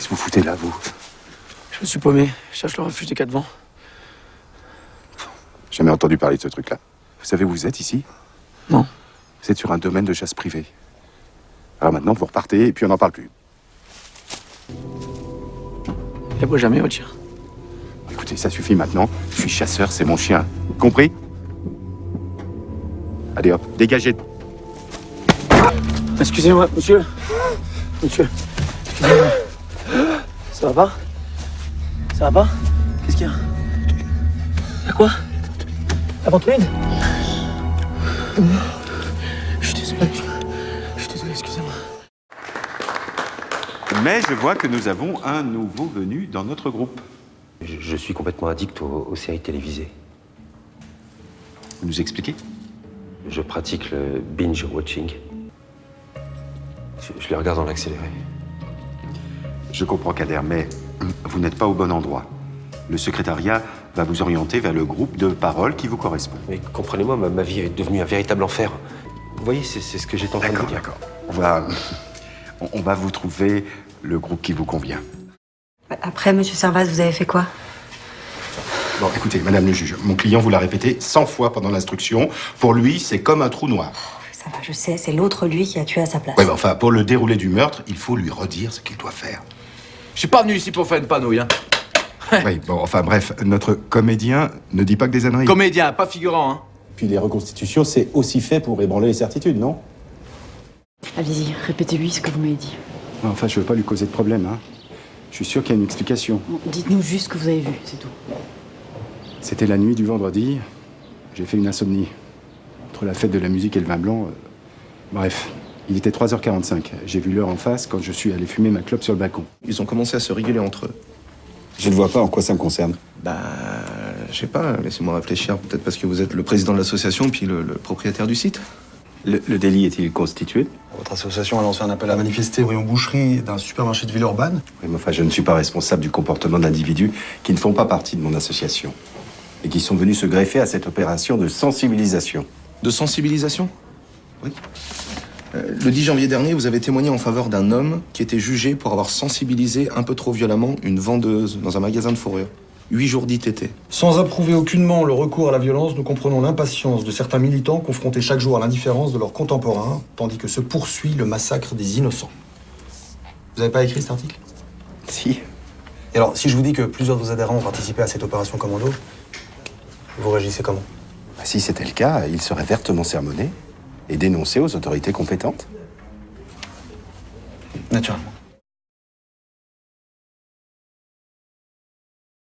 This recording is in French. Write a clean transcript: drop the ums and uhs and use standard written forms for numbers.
Qu'est-ce que vous foutez là, vous? Je me suis paumé. Je cherche le refuge des Quatre Vents. Jamais entendu parler de ce truc-là. Vous savez où vous êtes, ici? Non. Vous êtes sur un domaine de chasse privée. Alors maintenant, vous repartez et puis on n'en parle plus. Il aboie jamais, votre chien. Écoutez, ça suffit maintenant. Je suis chasseur, c'est mon chien. Compris? Allez hop, dégagez. Excusez-moi, monsieur. Monsieur. Excusez-moi. Ça va pas? Ça va pas? Qu'est-ce qu'il y a? Y'a quoi? La ventoline? Je suis désolé. Je suis désolé, excusez-moi. Mais je vois que nous avons un nouveau venu dans notre groupe. Je suis complètement addict aux séries télévisées. Vous nous expliquez? Je pratique le binge-watching. Je les regarde en accéléré. Je comprends, Kader, mais vous n'êtes pas au bon endroit. Le secrétariat va vous orienter vers le groupe de parole qui vous correspond. Mais comprenez-moi, ma vie est devenue un véritable enfer. Vous voyez, c'est ce que j'étais en train de vous dire. D'accord. On va vous trouver le groupe qui vous convient. Après, monsieur Servaz, vous avez fait quoi? Bon, écoutez, madame le juge, mon client vous l'a répété 100 fois pendant l'instruction. Pour lui, c'est comme un trou noir. Ça va, je sais, c'est l'autre lui qui a tué à sa place. Ouais, mais enfin, pour le déroulé du meurtre, il faut lui redire ce qu'il doit faire. Je suis pas venu ici pour faire une panouille, hein. Oui, bon, enfin bref, notre comédien ne dit pas que des âneries. Comédien, pas figurant, hein. Puis les reconstitutions, c'est aussi fait pour ébranler les certitudes, non? Allez-y, répétez-lui ce que vous m'avez dit. Enfin, je veux pas lui causer de problème, hein. Je suis sûr qu'il y a une explication. Bon, dites-nous juste ce que vous avez vu, c'est tout. C'était la nuit du vendredi. J'ai fait une insomnie. Entre la fête de la musique et le vin blanc. Bref, il était 3h45. J'ai vu l'heure en face quand je suis allé fumer ma clope sur le balcon. Ils ont commencé à se rigoler entre eux. Je ne vois pas en quoi ça me concerne. Bah, je sais pas, laissez-moi réfléchir. Peut-être parce que vous êtes le président de l'association puis le propriétaire du site. Le délit est-il constitué? Votre association a lancé un appel à manifester rayon boucherie d'un supermarché de Villeurbanne. Oui, mais enfin, je ne suis pas responsable du comportement d'individus qui ne font pas partie de mon association et qui sont venus se greffer à cette opération de sensibilisation. De sensibilisation? Oui. Le 10 janvier dernier, vous avez témoigné en faveur d'un homme qui était jugé pour avoir sensibilisé un peu trop violemment une vendeuse dans un magasin de fourrure. 8 jours d'ITT. Sans approuver aucunement le recours à la violence, nous comprenons l'impatience de certains militants confrontés chaque jour à l'indifférence de leurs contemporains, tandis que se poursuit le massacre des innocents. Vous n'avez pas écrit cet article? Si. Et alors, si je vous dis que plusieurs de vos adhérents ont participé à cette opération commando, vous réagissez comment? Si c'était le cas, il serait vertement sermonné et dénoncé aux autorités compétentes. Naturellement.